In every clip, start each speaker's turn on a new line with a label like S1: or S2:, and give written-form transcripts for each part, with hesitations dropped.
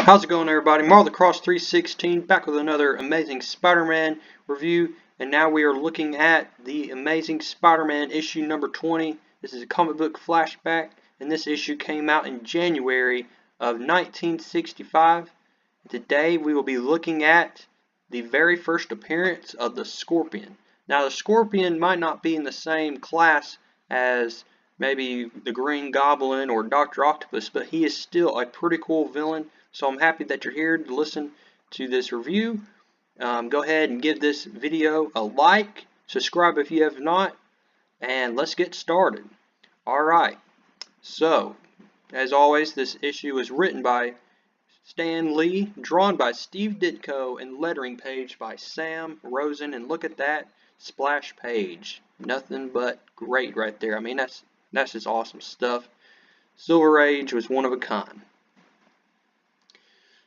S1: How's it going, everybody? Marl the Cross 316 back with another Amazing Spider-Man review, and now we are looking at the Amazing Spider-Man issue number 20. This is a comic book flashback, and this issue came out in January of 1965. Today we will be looking at the very first appearance of the Scorpion. Now the Scorpion might not be in the same class as maybe the Green Goblin or Dr. Octopus, but he is still a pretty cool villain. So I'm happy that you're here to listen to this review. Go ahead and give this video a like, subscribe if you have not, and let's get started. Alright, so as always, this issue is written by Stan Lee, drawn by Steve Ditko, and lettering page by Sam Rosen. And look at that splash page. Nothing but great right there. I mean, that's just awesome stuff. Silver Age was one of a kind.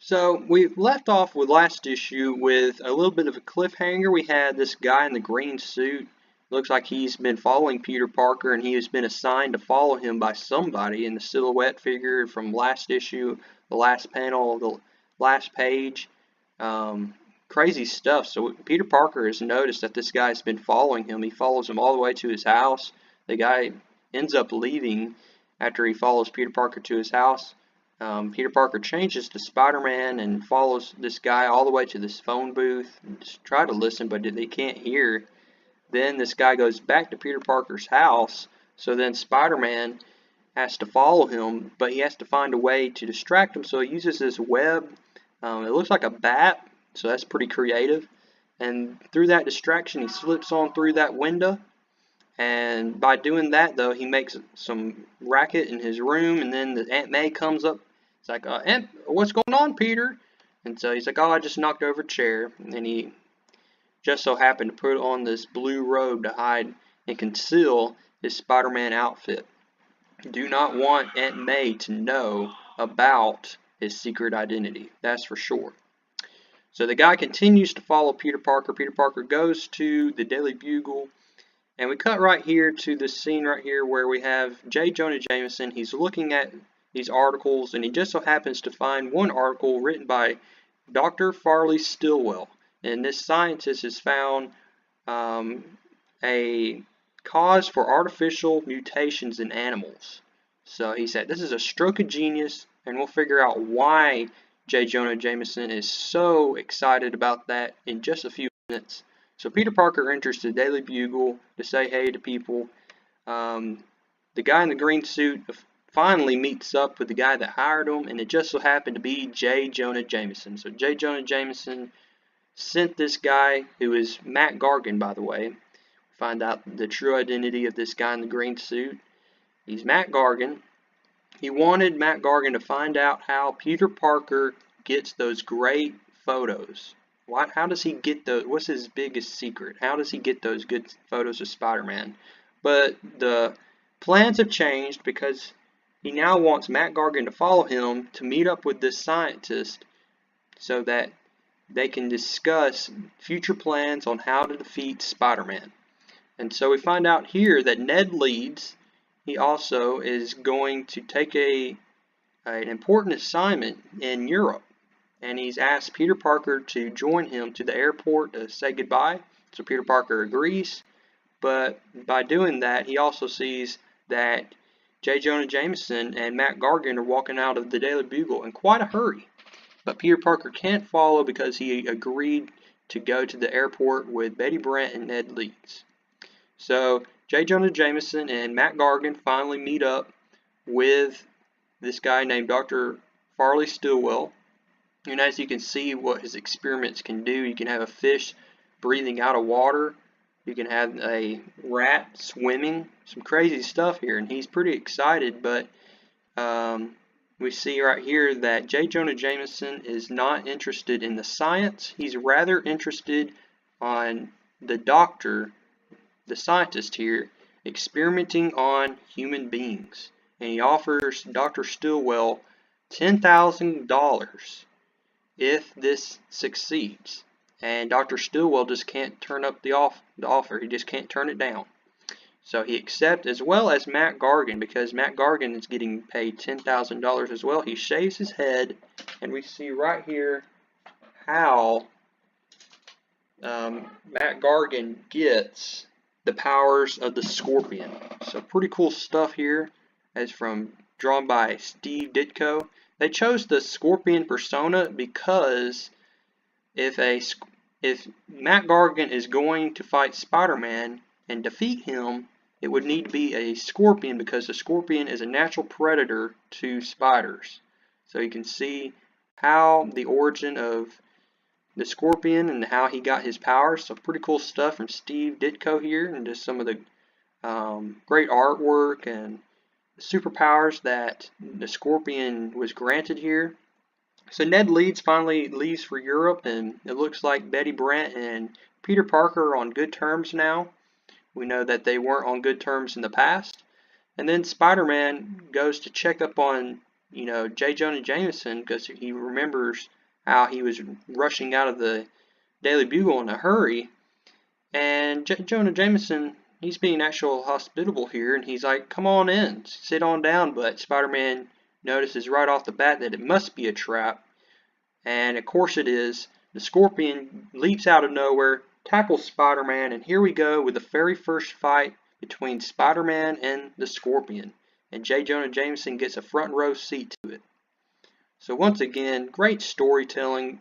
S1: So we left off with last issue with a little bit of a cliffhanger. We had this guy in the green suit. Looks like he's been following Peter Parker, and he has been assigned to follow him by somebody in the silhouette figure from last issue, the last panel, the last page. Crazy stuff. So Peter Parker has noticed that this guy's been following him. He follows him all the way to his house. The guy ends up leaving after he follows Peter Parker to his house. Peter Parker changes to Spider-Man and follows this guy all the way to this phone booth. Just try to listen, but they can't hear. Then this guy goes back to Peter Parker's house. So then Spider-Man has to follow him, but he has to find a way to distract him. So he uses this web. It looks like a bat, so that's pretty creative. And through that distraction, he slips on through that window. And by doing that, though, he makes some racket in his room. And then the Aunt May comes up. It's like, Aunt, what's going on, Peter? And so he's like, oh, I just knocked over a chair. And he just so happened to put on this blue robe to hide and conceal his Spider-Man outfit. Do not want Aunt May to know about his secret identity. That's for sure. So the guy continues to follow Peter Parker. Peter Parker goes to the Daily Bugle. And we cut right here to this scene right here where we have J. Jonah Jameson. He's looking at these articles, and he just so happens to find one article written by Dr. Farley Stillwell. And this scientist has found a cause for artificial mutations in animals. So he said, this is a stroke of genius, and we'll figure out why J. Jonah Jameson is so excited about that in just a few minutes. So Peter Parker enters the Daily Bugle to say hey to people. The guy in the green suit finally meets up with the guy that hired him, and it just so happened to be J. Jonah Jameson. So J. Jonah Jameson sent this guy, who is Matt Gargan, by the way. Find out the true identity of this guy in the green suit. He's Matt Gargan. He wanted Matt Gargan to find out how Peter Parker gets those great photos. How does he get those? What's his biggest secret? How does he get those good photos of Spider-Man? But the plans have changed because he now wants Matt Gargan to follow him to meet up with this scientist so that they can discuss future plans on how to defeat Spider-Man. And so we find out here that Ned Leeds, he also is going to take an important assignment in Europe. And he's asked Peter Parker to join him to the airport to say goodbye. So Peter Parker agrees. But by doing that, he also sees that J. Jonah Jameson and Matt Gargan are walking out of the Daily Bugle in quite a hurry. But Peter Parker can't follow because he agreed to go to the airport with Betty Brant and Ned Leeds. So J. Jonah Jameson and Matt Gargan finally meet up with this guy named Dr. Farley Stillwell. And as you can see what his experiments can do, you can have a fish breathing out of water. You can have a rat swimming. Some crazy stuff here, and he's pretty excited. But we see right here that J. Jonah Jameson is not interested in the science. He's rather interested on the doctor, the scientist here, experimenting on human beings. And he offers Dr. Stillwell $10,000 if this succeeds. And Dr. Stillwell just can't turn up the offer. He just can't turn it down. So he accepts, as well as Matt Gargan, because Matt Gargan is getting paid $10,000 as well. He shaves his head, and we see right here how Matt Gargan gets the powers of the Scorpion. So pretty cool stuff here, as drawn by Steve Ditko. They chose the Scorpion persona because if Matt Gargan is going to fight Spider-Man and defeat him, it would need to be a Scorpion, because the Scorpion is a natural predator to spiders. So you can see how the origin of the Scorpion and how he got his powers. So pretty cool stuff from Steve Ditko here, and just some of the great artwork and superpowers that the Scorpion was granted here. So Ned Leeds finally leaves for Europe, and it looks like Betty Brant and Peter Parker are on good terms now. We know that they weren't on good terms in the past. And then Spider-Man goes to check up on, J. Jonah Jameson, because he remembers how he was rushing out of the Daily Bugle in a hurry. And Jonah Jameson, he's being actual hospitable here, and he's like, come on in, sit on down. But Spider-Man notices right off the bat that it must be a trap. And of course it is. The Scorpion leaps out of nowhere, tackles Spider-Man, and here we go with the very first fight between Spider-Man and the Scorpion. And J. Jonah Jameson gets a front row seat to it. So once again, great storytelling,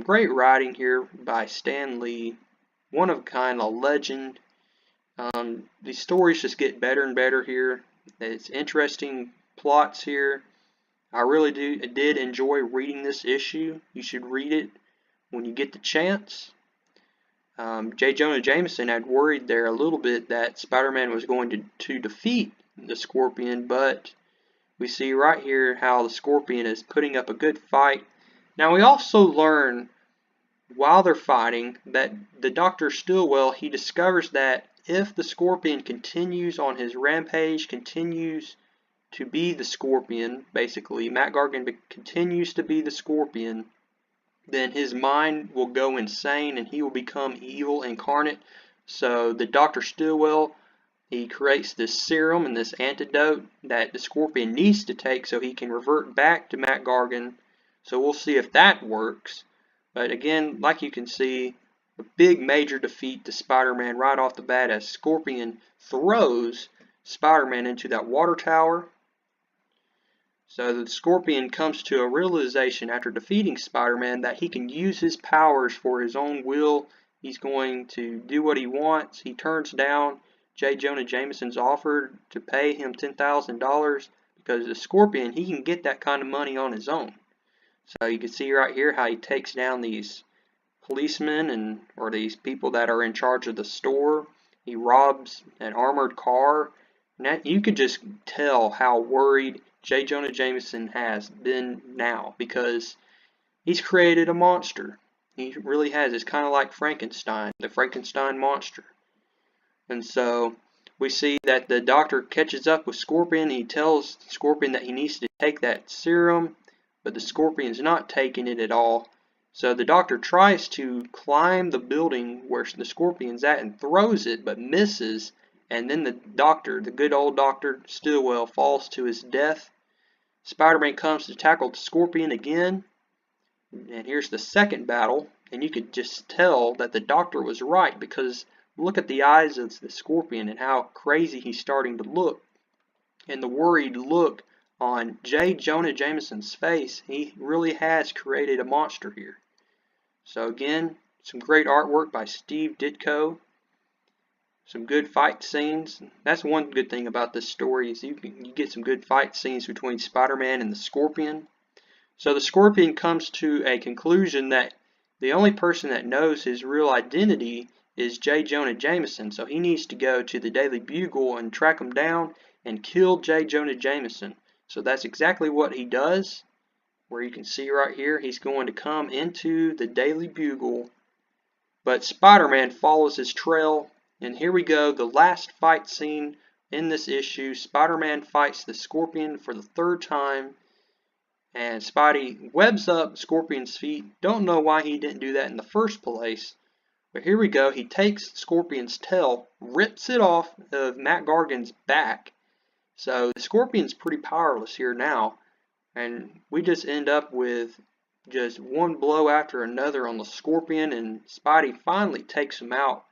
S1: great writing here by Stan Lee, one of a kind, a legend. These stories just get better and better here. It's interesting plots here. I really did enjoy reading this issue. You should read it when you get the chance. J. Jonah Jameson had worried there a little bit that Spider-Man was going to defeat the Scorpion, but we see right here how the Scorpion is putting up a good fight. Now we also learn while they're fighting that the Dr. Stillwell, he discovers that if the Scorpion continues on his rampage, continues to be the Scorpion, basically, Matt Gargan continues to be the Scorpion, then his mind will go insane and he will become evil incarnate. So the Dr. Stillwell, he creates this serum and this antidote that the Scorpion needs to take so he can revert back to Matt Gargan. So we'll see if that works. But again, like you can see, a big major defeat to Spider-Man right off the bat as Scorpion throws Spider-Man into that water tower. So the Scorpion comes to a realization after defeating Spider-Man that he can use his powers for his own will. He's going to do what he wants. He turns down J. Jonah Jameson's offer to pay him $10,000 because the Scorpion, he can get that kind of money on his own. So you can see right here how he takes down these policemen or these people that are in charge of the store. He robs an armored car. And you could just tell how worried J. Jonah Jameson has been now, because he's created a monster. He really has. It's kind of like Frankenstein, the Frankenstein monster. And so we see that the Doctor catches up with Scorpion. He tells Scorpion that he needs to take that serum, but the Scorpion's not taking it at all. So the Doctor tries to climb the building where the Scorpion's at and throws it, but misses. And then the Doctor, the good old Dr. Stillwell, falls to his death. Spider-Man comes to tackle the Scorpion again. And here's the second battle. And you could just tell that the Doctor was right, because look at the eyes of the Scorpion and how crazy he's starting to look. And the worried look on J. Jonah Jameson's face. He really has created a monster here. So again, some great artwork by Steve Ditko. Some good fight scenes. That's one good thing about this story, is you get some good fight scenes between Spider-Man and the Scorpion. So the Scorpion comes to a conclusion that the only person that knows his real identity is J. Jonah Jameson. So he needs to go to the Daily Bugle and track him down and kill J. Jonah Jameson. So that's exactly what he does. Where you can see right here, he's going to come into the Daily Bugle. But Spider-Man follows his trail. And here we go, the last fight scene in this issue. Spider-Man fights the Scorpion for the third time. And Spidey webs up Scorpion's feet. Don't know why he didn't do that in the first place. But here we go. He takes Scorpion's tail, rips it off of Matt Gargan's back. So the Scorpion's pretty powerless here now. And we just end up with just one blow after another on the Scorpion, and Spidey finally takes him out.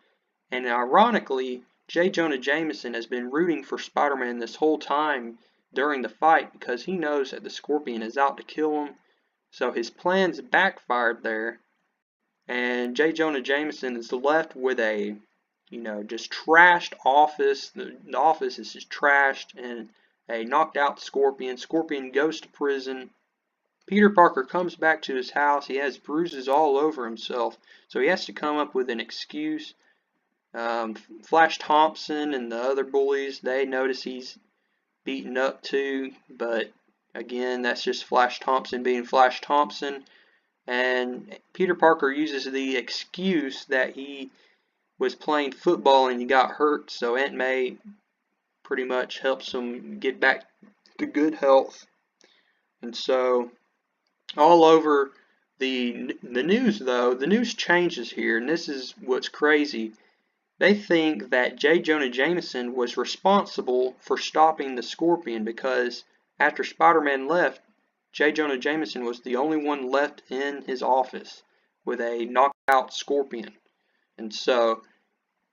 S1: And ironically, J. Jonah Jameson has been rooting for Spider-Man this whole time during the fight because he knows that the Scorpion is out to kill him. So his plans backfired there. And J. Jonah Jameson is left with a, just trashed office. The office is just trashed, and a knocked out Scorpion. Scorpion goes to prison. Peter Parker comes back to his house. He has bruises all over himself, so he has to come up with an excuse. Flash Thompson and the other bullies, they notice he's beaten up too, but again, that's just Flash Thompson being Flash Thompson. And Peter Parker uses the excuse that he was playing football and he got hurt, so Aunt May pretty much helps him get back to good health. And so all over the news, though, the news changes here, and this is what's crazy. They think that J. Jonah Jameson was responsible for stopping the Scorpion because after Spider-Man left, J. Jonah Jameson was the only one left in his office with a knocked out Scorpion. And so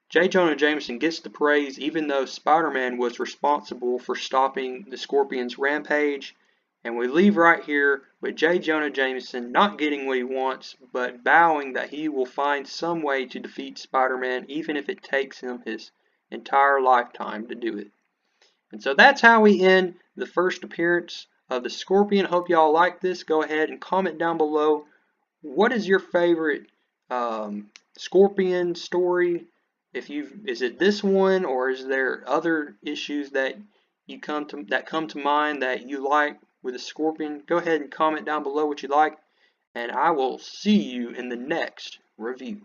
S1: J. Jonah Jameson gets the praise even though Spider-Man was responsible for stopping the Scorpion's rampage. And we leave right here with J. Jonah Jameson not getting what he wants, but vowing that he will find some way to defeat Spider-Man, even if it takes him his entire lifetime to do it. And so that's how we end the first appearance of the Scorpion. Hope y'all like this. Go ahead and comment down below. What is your favorite Scorpion story? Is it this one, or is there other issues that come to mind that you like with the Scorpion? Go ahead and comment down below what you like, and I will see you in the next review.